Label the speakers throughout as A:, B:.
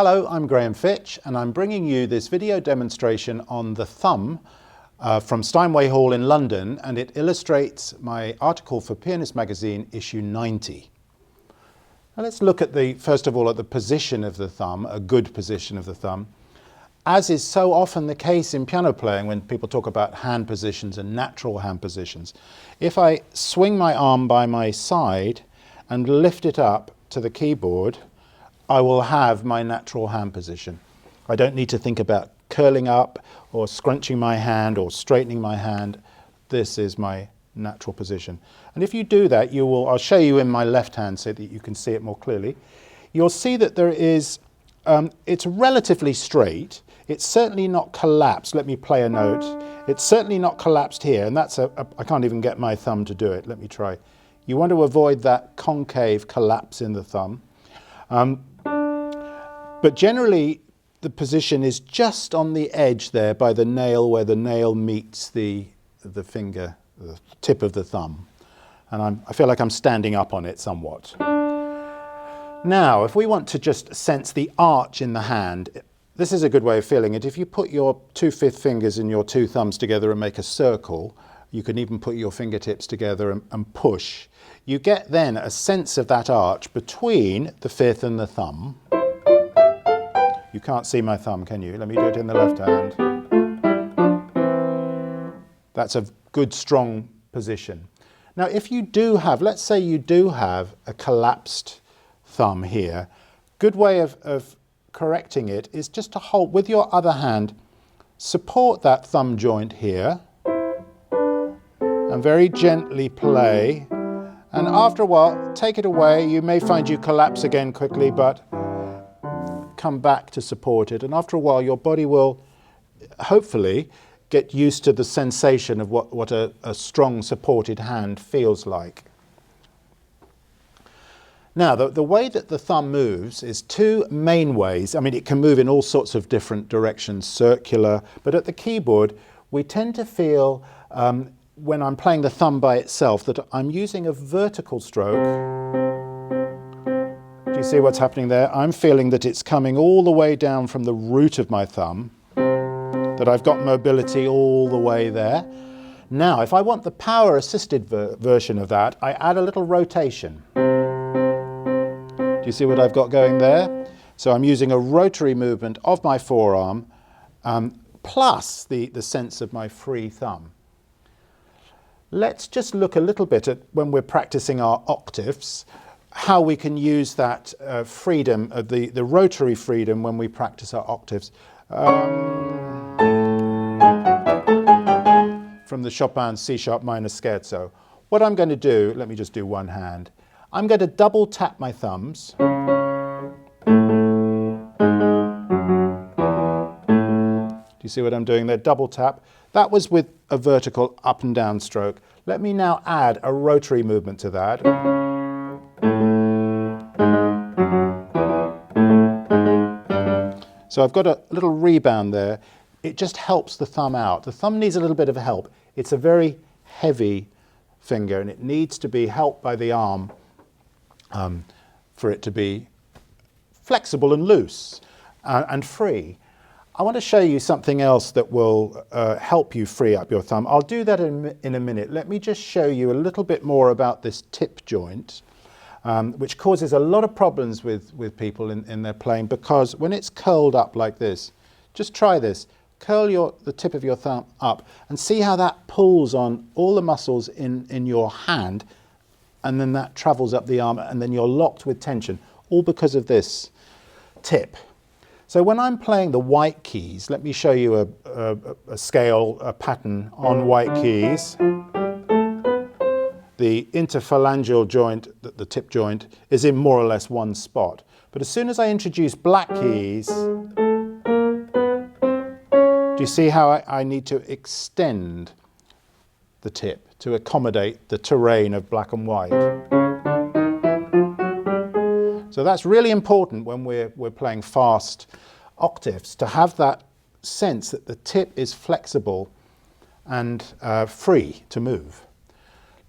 A: Hello, I'm Graham Fitch and I'm bringing you this video demonstration on the thumb from Steinway Hall in London, and it illustrates my article for Pianist magazine, issue 90. Now let's look at first of all at the position of the thumb, a good position of the thumb. As is so often the case in piano playing when people talk about hand positions and natural hand positions, if I swing my arm by my side and lift it up to the keyboard, I will have my natural hand position. I don't need to think about curling up or scrunching my hand or straightening my hand. This is my natural position. And if you do that, I'll show you in my left hand so that you can see it more clearly. You'll see that there is, it's relatively straight. It's certainly not collapsed. Let me play a note. It's certainly not collapsed here, and that's I can't even get my thumb to do it. Let me try. You want to avoid that concave collapse in the thumb. But generally, the position is just on the edge there by the nail, where the nail meets the finger, the tip of the thumb. And I feel like I'm standing up on it somewhat. Now, if we want to just sense the arch in the hand, this is a good way of feeling it. If you put your 2/5 fingers and your two thumbs together and make a circle, you can even put your fingertips together and push. You get then a sense of that arch between the fifth and the thumb. You can't see my thumb, can you? Let me do it in the left hand. That's a good, strong position. Now, if you do have, let's say you do have a collapsed thumb here, good way of correcting it is just to hold with your other hand, support that thumb joint here, and very gently play. And after a while, take it away. You may find you collapse again quickly, but come back to support it, and after a while your body will hopefully get used to the sensation of what a strong supported hand feels like. Now the way that the thumb moves is two main ways. I mean, it can move in all sorts of different directions, circular, but at the keyboard we tend to feel when I'm playing the thumb by itself that I'm using a vertical stroke. Do you see what's happening there? I'm feeling that it's coming all the way down from the root of my thumb, that I've got mobility all the way there. Now, if I want the power-assisted version of that, I add a little rotation. Do you see what I've got going there? So I'm using a rotary movement of my forearm, plus the sense of my free thumb. Let's just look a little bit at, when we're practicing our octaves, how we can use that freedom, the rotary freedom, when we practice our octaves. From the Chopin C-sharp minor scherzo. What I'm going to do, let me just do one hand. I'm going to double tap my thumbs. Do you see what I'm doing there? Double tap. That was with a vertical up and down stroke. Let me now add a rotary movement to that. So I've got a little rebound there. It just helps the thumb out. The thumb needs a little bit of help. It's a very heavy finger and it needs to be helped by the arm for it to be flexible and loose and free. I want to show you something else that will help you free up your thumb. I'll do that in a minute. Let me just show you a little bit more about this tip joint. Which causes a lot of problems with people in their playing, because when it's curled up like this, just try this, curl the tip of your thumb up and see how that pulls on all the muscles in your hand, and then that travels up the arm and then you're locked with tension, all because of this tip. So when I'm playing the white keys, let me show you a scale, a pattern on white keys. The interphalangeal joint, the tip joint, is in more or less one spot. But as soon as I introduce black keys, do you see how I need to extend the tip to accommodate the terrain of black and white? So that's really important when we're playing fast octaves, to have that sense that the tip is flexible and free to move.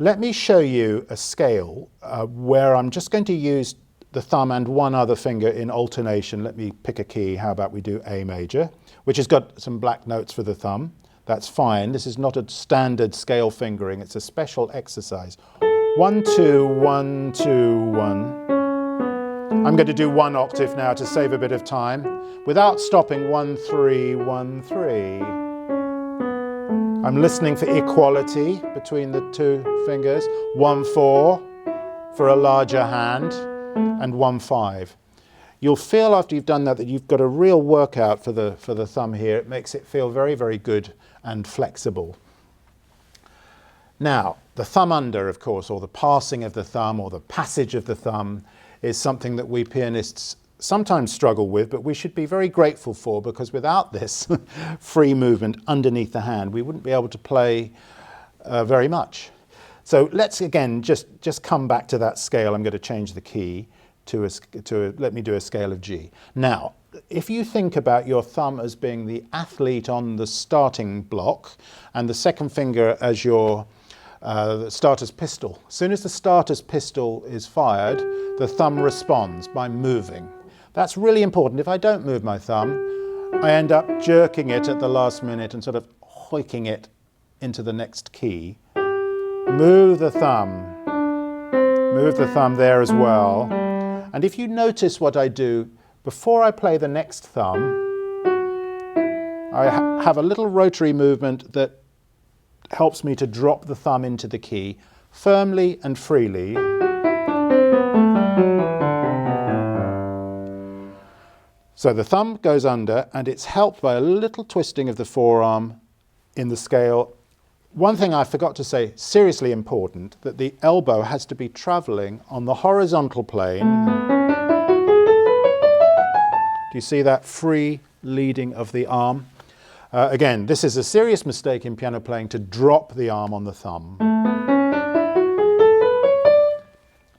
A: Let me show you a scale where I'm just going to use the thumb and one other finger in alternation. Let me pick a key. How about we do A major, which has got some black notes for the thumb. That's fine. This is not a standard scale fingering. It's a special exercise. 1, 2, 1, 2, 1. I'm going to do one octave now to save a bit of time without stopping. 1, 3, 1, 3. I'm listening for equality between the two fingers. 1, 4 for a larger hand, and 1, 5. You'll feel after you've done that you've got a real workout for the thumb here. It makes it feel very, very good and flexible. Now, the thumb under, of course, or the passing of the thumb or the passage of the thumb is something that we pianists sometimes struggle with, but we should be very grateful for, because without this free movement underneath the hand, we wouldn't be able to play very much. So let's again just come back to that scale. I'm going to change the key let me do a scale of G. Now, if you think about your thumb as being the athlete on the starting block and the second finger as your starter's pistol, as soon as the starter's pistol is fired, the thumb responds by moving. That's really important. If I don't move my thumb, I end up jerking it at the last minute and sort of hoiking it into the next key. Move the thumb. Move the thumb there as well. And if you notice what I do, before I play the next thumb, I have a little rotary movement that helps me to drop the thumb into the key firmly and freely. So the thumb goes under, and it's helped by a little twisting of the forearm in the scale. One thing I forgot to say, seriously important, that the elbow has to be travelling on the horizontal plane. Do you see that free leading of the arm? Again, this is a serious mistake in piano playing, to drop the arm on the thumb.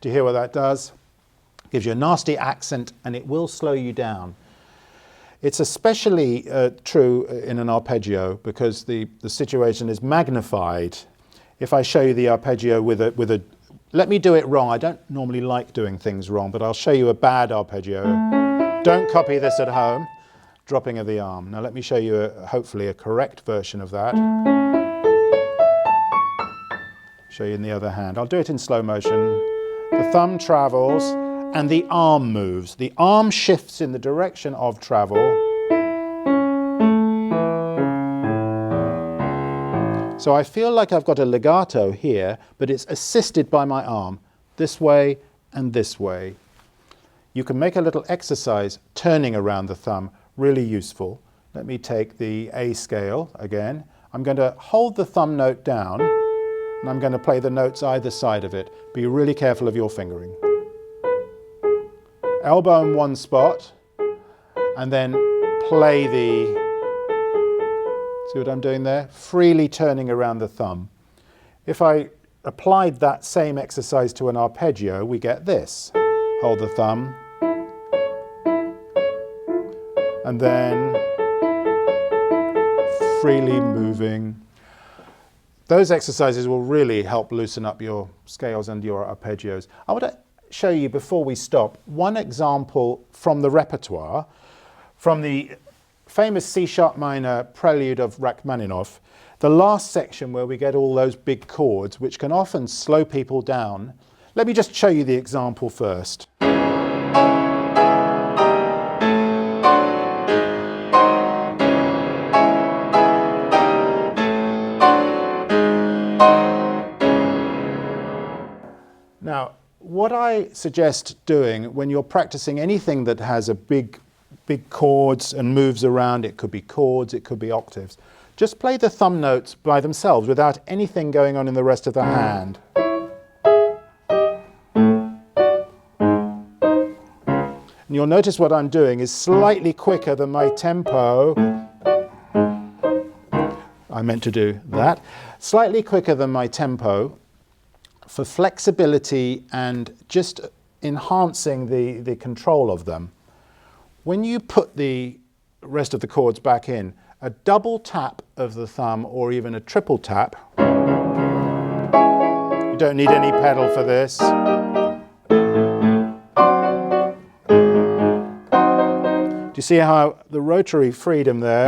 A: Do you hear what that does? Gives you a nasty accent, and it will slow you down. It's especially true in an arpeggio, because the situation is magnified. If I show you the arpeggio with a, let me do it wrong. I don't normally like doing things wrong, but I'll show you a bad arpeggio. Don't copy this at home. Dropping of the arm. Now let me show you hopefully a correct version of that. Show you in the other hand. I'll do it in slow motion. The thumb travels and the arm moves. The arm shifts in the direction of travel. So I feel like I've got a legato here, but it's assisted by my arm, this way and this way. You can make a little exercise turning around the thumb, really useful. Let me take the A scale again. I'm going to hold the thumb note down, and I'm going to play the notes either side of it. Be really careful of your fingering. Elbow in one spot, and then play the, see what I'm doing there? Freely turning around the thumb. If I applied that same exercise to an arpeggio, we get this. Hold the thumb, and then freely moving. Those exercises will really help loosen up your scales and your arpeggios. I want to show you, before we stop, one example from the repertoire, from the famous C-sharp minor prelude of Rachmaninoff, the last section where we get all those big chords, which can often slow people down. Let me just show you the example first. Now, what I suggest doing when you're practicing anything that has a big chords and moves around, it could be chords, it could be octaves, just play the thumb notes by themselves without anything going on in the rest of the hand. And you'll notice what I'm doing is slightly quicker than my tempo. I meant to do that. Slightly quicker than my tempo, for flexibility and just enhancing the control of them. When you put the rest of the chords back in, a double tap of the thumb or even a triple tap, you don't need any pedal for this, you see how the rotary freedom there?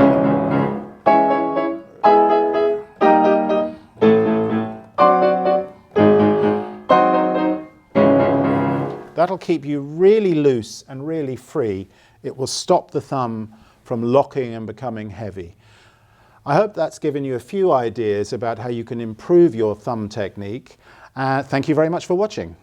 A: That'll keep you really loose and really free. It will stop the thumb from locking and becoming heavy. I hope that's given you a few ideas about how you can improve your thumb technique. Thank you very much for watching.